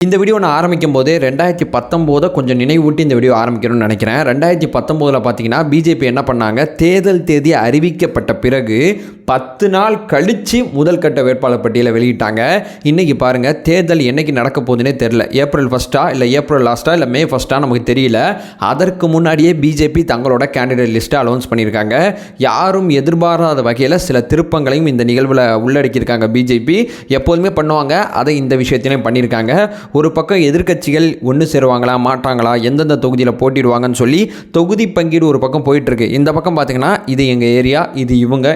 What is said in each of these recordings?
இந்த வீடியோ நான் ஆரம்பிக்கும் போதே 2019 கொஞ்சம் நினைவூட்டி இந்த வீடியோ ஆரம்பிக்கணும்னு நினைக்கிறேன். 2019 பார்த்தீங்கன்னா பிஜேபி என்ன பண்ணாங்க, தேர்தல் தேதி அறிவிக்கப்பட்ட பிறகு 10 நாள் கழித்து முதல் கட்ட வேட்பாளர் பட்டியலை வெளியிட்டாங்க. இன்றைக்கி பாருங்கள், தேர்தல் என்றைக்கு நடக்க போகுதுன்னே தெரியல. ஏப்ரல் 1 இல்லை ஏப்ரல் லாஸ்ட்டாக இல்லை மே 1 நமக்கு தெரியல. அதற்கு முன்னாடியே பிஜேபி தங்களோட கேண்டிடேட் லிஸ்ட்டை அனௌன்ஸ் பண்ணியிருக்காங்க. யாரும் எதிர்பாராத வகையில் சில திருப்பங்களையும் இந்த நிகழ்வில் உள்ளடக்கியிருக்காங்க. பிஜேபி எப்போதுமே பண்ணுவாங்க, அதை இந்த விஷயத்திலையும் பண்ணியிருக்காங்க. ஒரு பக்கம் எதிர்க்கட்சிகள் ஒன்று சேருவாங்களா மாட்டாங்களா, எந்தெந்த தொகுதியில் போட்டிடுவாங்கன்னு சொல்லி தொகுதி பங்கீடு ஒரு பக்கம் போயிட்டுருக்கு. இந்த பக்கம் பார்த்தீங்கன்னா இது எங்கள் ஏரியா, இது இவங்க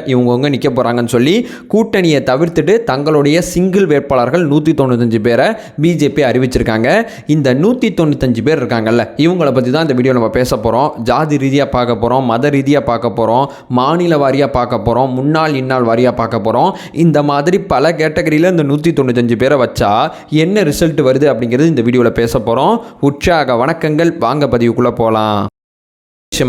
நிற்க போகிறாங்கன்னு சொல்லி கூட்டணியை தவிர்த்துட்டு தங்களுடைய சிங்கிள் வேட்பாளர்கள் 195 பேரை பிஜேபி அறிவிச்சிருக்காங்க. இந்த 195 பேர் இருக்காங்கல்ல, இவங்களை பற்றி தான் இந்த வீடியோ நம்ம பேச போகிறோம். ஜாதி ரீதியாக பார்க்க போகிறோம், மத ரீதியாக பார்க்க போகிறோம், மாநில வாரியாக பார்க்க போகிறோம், முன்னாள் இந்நாள் வாரியாக பார்க்க போகிறோம். இந்த மாதிரி பல கேட்டகரியில் இந்த 195 பேரை வச்சா என்ன ரிசல்ட் வருது அப்படிங்கிறது இந்த வீடியோவில் பேச போகிறோம். உற்சாக வணக்கங்கள், வாங்க பதிவுக்குள்ளே போகலாம்.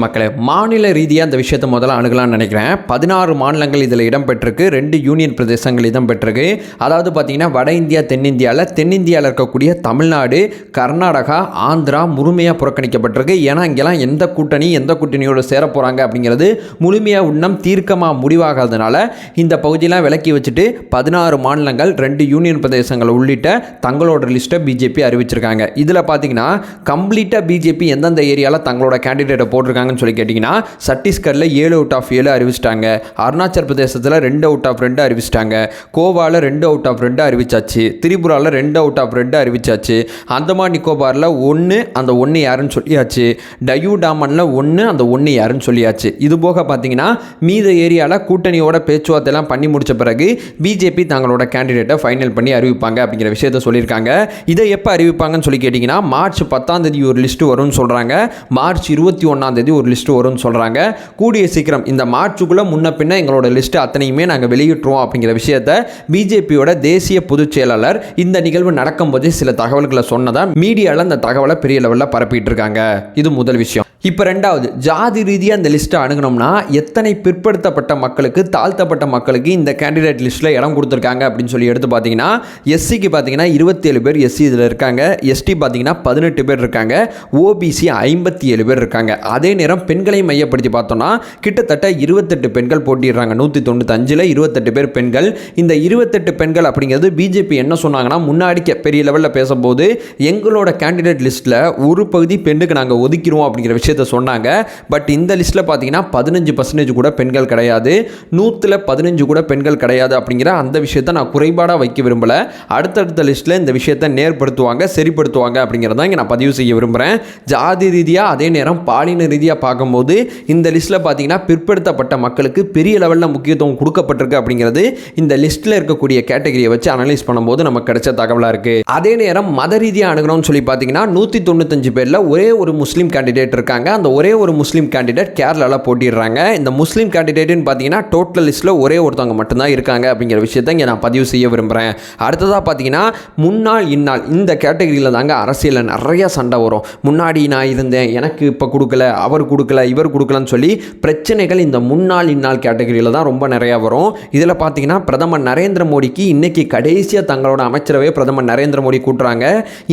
மக்களே, மாநில ரீதியாக அந்த விஷயத்தை முதல்ல அணுகலாம்னு நினைக்கிறேன். 16 மாநிலங்கள் இதில் இடம்பெற்றிருக்கு, 2 யூனியன் பிரதேசங்கள் இடம்பெற்றிருக்கு. அதாவது பார்த்தீங்கன்னா வட இந்தியா தென்னிந்தியாவில் இருக்கக்கூடிய தமிழ்நாடு, கர்நாடகா, ஆந்திரா முழுமையாக புறக்கணிக்கப்பட்டிருக்கு. ஏன்னா இங்கெல்லாம் எந்த கூட்டணியோடு சேர போகிறாங்க அப்படிங்கிறது முழுமையாக இன்னும் தீர்க்கமாக முடிவாகாதனால இந்த பகுதியெலாம் விலக்கி வச்சுட்டு 16 மாநிலங்கள் 2 யூனியன் பிரதேசங்கள் உள்ளிட்ட தங்களோட லிஸ்ட்டை பிஜேபி அறிவிச்சிருக்காங்க. இதில் பார்த்தீங்கன்னா கம்ப்ளீட்டாக பிஜேபி எந்தெந்த ஏரியாவில் தங்களோட கேண்டிடேட்டை போட்டிருக்காங்கன்னு சொல்லி கேட்டிங்கன்னா, சத்தீஸ்கரில் 7 அவுட் ஆஃப் 7 அறிவிச்சிட்டாங்க, அருணாச்சல் பிரதேசத்தில் 2 அவுட் ஆஃப் 2 அறிவிச்சிட்டாங்க, கோவாவில் 2 அவுட் ஆஃப் 2 அறிவிச்சாச்சு, திரிபுராவில் 2 அவுட் ஆஃப் 2 அறிவிச்சாச்சு, அந்தமான் நிக்கோபாரில் 1, அந்த 1 யாருன்னு சொல்லியாச்சு, டயூ டாமனில் 1, அந்த 1 யாருன்னு சொல்லியாச்சு. இது போக பார்த்தீங்கன்னா மீத ஏரியாவில் கூட்டணியோட பேச்சுவார்த்தைலாம் பண்ணி முடித்த பிறகு பிஜேபி தங்களோட கேண்டிடேட்டை ஃபைனல் பண்ணி அறிவிப்பாங்க அப்படிங்கிற விஷயத்தை சொல்லியிருக்காங்க. இதை எப்போ அறிவிப்பாங்கன்னு சொல்லி கேட்டிங்கன்னா, மார்ச் 10 ஒரு லிஸ்ட்டு வரும்னு சொல்கிறாங்க, மார்ச் 21 ஒரு லிஸ்ட் வரும்னு சொல்றாங்க. கூடிய சீக்கிரம் இந்த மார்ச்சுக்குள்ள முன்ன பின்ன எங்களோட லிஸ்ட் அத்தனையுமே நாங்கள் வெளியிட்டுருவோம் அப்படிங்கிற விஷயத்தை பிஜேபியோட தேசிய பொதுச் செயலாளர் இந்த நிகழ்வு நடக்கும்போது சில தகவல்களை சொன்னதா மீடியாவில் அந்த தகவலை பெரிய லெவலில் பரப்பிட்டு இருக்காங்க. இது முதல் விஷயம். இப்போ ரெண்டாவது, ஜாதி ரீதியாக இந்த லிஸ்ட்டை அணுகணும்னா எத்தனை பிற்படுத்தப்பட்ட மக்களுக்கு, தாழ்த்தப்பட்ட மக்களுக்கு இந்த கேண்டிடேட் லிஸ்ட்டில் இடம் கொடுத்துருக்காங்க அப்படின்னு சொல்லி எடுத்து பார்த்தீங்கன்னா, எஸ்சிக்கு பார்த்தீங்கன்னா 27 பேர் எஸ்சி இதில் இருக்காங்க, எஸ்டி பார்த்தீங்கன்னா 18 பேர் இருக்காங்க, ஓபிசி 57 பேர் இருக்காங்க. அதே நேரம் பெண்களை மையப்படுத்தி பார்த்தோம்னா கிட்டத்தட்ட 28 பெண்கள் போட்டிடுறாங்க. 195ல் 28 பேர் பெண்கள். இந்த 28 பெண்கள் அப்படிங்கிறது பிஜேபி என்ன சொன்னாங்கன்னா, முன்னாடி பெரிய லெவலில் பேசும்போது எங்களோட கேண்டிடேட் லிஸ்ட்டில் ஒரு பகுதி பெண்ணுக்கு நாங்கள் ஒதுக்கிடுவோம் அப்படிங்கிற விஷயத்தை சொன்னாங்க. பட் இந்த லிஸ்ட்டில் பார்த்தீங்கன்னா 15% கூட பெண்கள் கிடையாது, 100ல் 15 கூட பெண்கள் கிடையாது. அப்படிங்கிற அந்த விஷயத்தை நான் குறைபாடாக வைக்க விரும்பல. அடுத்தடுத்த லிஸ்ட்டில் இந்த விஷயத்தை நேர்படுத்துவாங்க, சரிப்படுத்துவாங்க அப்படிங்கிறத இங்கே நான் பதிவு செய்ய விரும்புகிறேன். ஜாதி ரீதியாக அதே நேரம் பாலின ரீதியாக பார்க்கும்போது இந்த லிஸ்ட்டில் பார்த்தீங்கன்னா பிற்படுத்தப்பட்ட மக்களுக்கு பெரிய லெவலில் முக்கியத்துவம் கொடுக்கப்பட்டிருக்கு அப்படிங்கிறது இந்த லிஸ்ட்டில் இருக்கக்கூடிய கேட்டகரியை வச்சு அனலைஸ் பண்ணும்போது நமக்கு கிடைச்ச தகவலாக இருக்குது. அதே நேரம் மத ரீதியாக அணுகணும்னு சொல்லி பார்த்தீங்கன்னா 195 பேரில் ஒரே ஒரு முஸ்லீம் கேண்டிடேட் இருக்காங்க. அந்த ஒரே ஒரு முஸ்லீம் கேண்டிடேட் கேரளாவில் போட்டிடுறாங்க. இந்த முஸ்லீம் கேண்டிடேட்னு பார்த்தீங்கன்னா டோட்டல் லிஸ்ட்டில் ஒரே ஒருத்தவங்க மட்டும்தான் இருக்காங்க அப்படிங்கிற விஷயத்தை இங்கே நான் பதிவு செய்ய விரும்புகிறேன். அடுத்ததாக பார்த்தீங்கன்னா முன்னாள் இந்நாள், இந்த கேட்டகரியில் தாங்க அரசியலில் நிறைய சண்டை வரும். முன்னாடி நான் இருந்தேன், எனக்கு இப்போ கொடுக்கல, அவர் கொடுக்கல, இவர் கொடுக்கலன்னு சொல்லி பிரச்சனைகள் இந்த முன்னாள் இந்நாள் கேட்டகரியில் தான் ரொம்ப நிறையா வரும். இதில் பார்த்தீங்கன்னா பிரதமர் நரேந்திர மோடிக்கு இன்னைக்கு கடைசியாக தங்களோட அமைச்சரவையை பிரதமர் நரேந்திர மோடி கூட்டுறாங்க.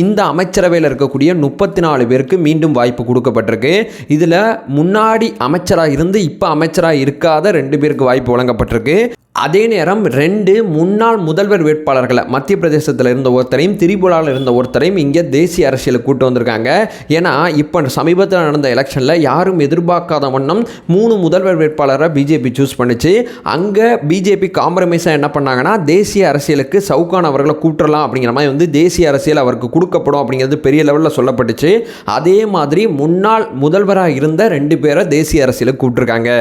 இந்த அமைச்சரவையில் இருக்கக்கூடிய 34 பேருக்கு மீண்டும் வாய்ப்பு கொடுக்கப்பட்டிருக்கு. இதில் முன்னாடி அமைச்சராக இருந்து இப்போ அமைச்சராக இருக்காத 2 பேருக்கு வாய்ப்பு வழங்கப்பட்டிருக்கு. அதே நேரம் 2 முன்னாள் முதல்வர் வேட்பாளர்களை மத்திய பிரதேசத்தில் இருந்த ஒருத்தரையும் திரிபுராவில் இருந்த ஒருத்தரையும் இங்கே தேசிய அரசியலுக்கு கூட்டு வந்திருக்காங்க. ஏன்னா இப்போ சமீபத்தில் நடந்த எலெக்ஷனில் யாரும் எதிர்பார்க்காத வண்ணம் 3 முதல்வர் வேட்பாளரை பிஜேபி சூஸ் பண்ணிச்சு. அங்கே பிஜேபி காம்ப்ரமைஸாக என்ன பண்ணாங்கன்னா, தேசிய அரசியலுக்கு சவுகான் அவர்களை கூட்டலாம் அப்படிங்கிற மாதிரி தேசிய அரசியல் அவருக்கு கொடுக்கப்படும் அப்படிங்கிறது பெரிய லெவலில் சொல்லப்பட்டுச்சு. அதே மாதிரி முன்னாள் முதல்வராக இருந்த 2 பேரை தேசிய அரசியலுக்கு கூப்பிட்டுருக்காங்க.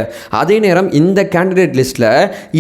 அதே நேரம் இந்த கேண்டிடேட் லிஸ்ட்டில்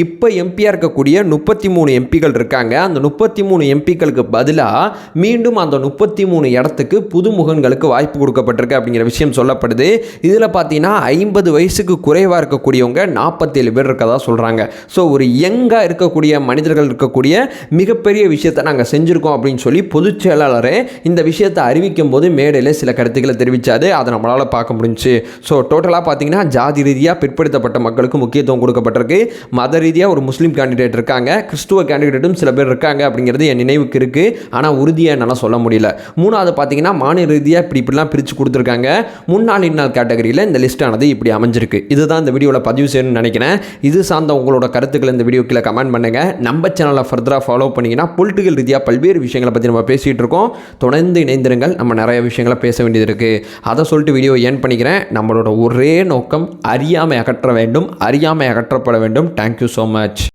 இப்போ எம்பியாக இருக்கக்கூடிய 33 எம்பிகள் இருக்காங்க. அந்த 33 எம்பிக்களுக்கு பதிலாக மீண்டும் அந்த 33 இடத்துக்கு புது முகங்களுக்கு வாய்ப்பு கொடுக்கப்பட்டிருக்கு அப்படிங்கிற விஷயம் சொல்லப்படுது. இதில் பார்த்தீங்கன்னா 50 வயசுக்கு குறைவாக இருக்கக்கூடியவங்க 47 பேர் இருக்கதா சொல்கிறாங்க. ஸோ ஒரு யங்காக இருக்கக்கூடிய மனிதர்கள் இருக்கக்கூடிய மிகப்பெரிய விஷயத்தை நாங்கள் செஞ்சுருக்கோம் அப்படின்னு சொல்லி பொதுச் செயலாளரே இந்த விஷயத்தை அறிவிக்கும் போது மேடையில் சில கருத்துக்களை தெரிவித்தாரு. அதை நம்மளால் பார்க்க முடிஞ்சு. ஸோ டோட்டலாக பார்த்தீங்கன்னா ஜாதி ரீதியாக பிற்படுத்தப்பட்ட மக்களுக்கு முக்கியத்துவம் கொடுக்கப்பட்டிருக்கு, மத ரீதியாக ஒரு முஸ்லீம் கேண்டிடேட் இருக்காங்க, கிறிஸ்துவ கேண்டிடேட்டும் சில பேர் இருக்காங்க அப்படிங்கிறது என் நினைவுக்கு இருக்குது. ஆனால் உறுதியாக என்னால் சொல்ல முடியல. மூணாவது பார்த்தீங்கன்னா மாநில ரீதியாக இப்படிலாம் பிரித்து கொடுத்துருக்காங்க. முன்னாள் இந்நாள் கேட்டகரியில் இந்த லிஸ்ட்டானது இப்படி அமைஞ்சிருக்கு. இதுதான் இந்த வீடியோவில் பதிவு செய்யணும்னு நினைக்கிறேன். இது சார்ந்த உங்களோட கருத்துக்களை இந்த வீடியோ கீழே கமெண்ட் பண்ணுங்கள். நம்ம சேனலை ஃபர்தராக ஃபாலோ பண்ணிங்கன்னா பொலிட்டிக்கல் ரீதியாக பல்வேறு விஷயங்களை பற்றி நம்ம பேசிகிட்டு இருக்கோம். தொடர்ந்து இணைந்திருங்கள். நம்ம நிறைய விஷயங்களை பேச வேண்டியது இருக்குது. அதை சொல்லிட்டு வீடியோ ஏன் பண்ணிக்கிறேன். நம்மளோட ஒரே நோக்கம் அறியாமை அகற்ற வேண்டும், அறியாமை அகற்றப்பட வேண்டும். Thank you so much.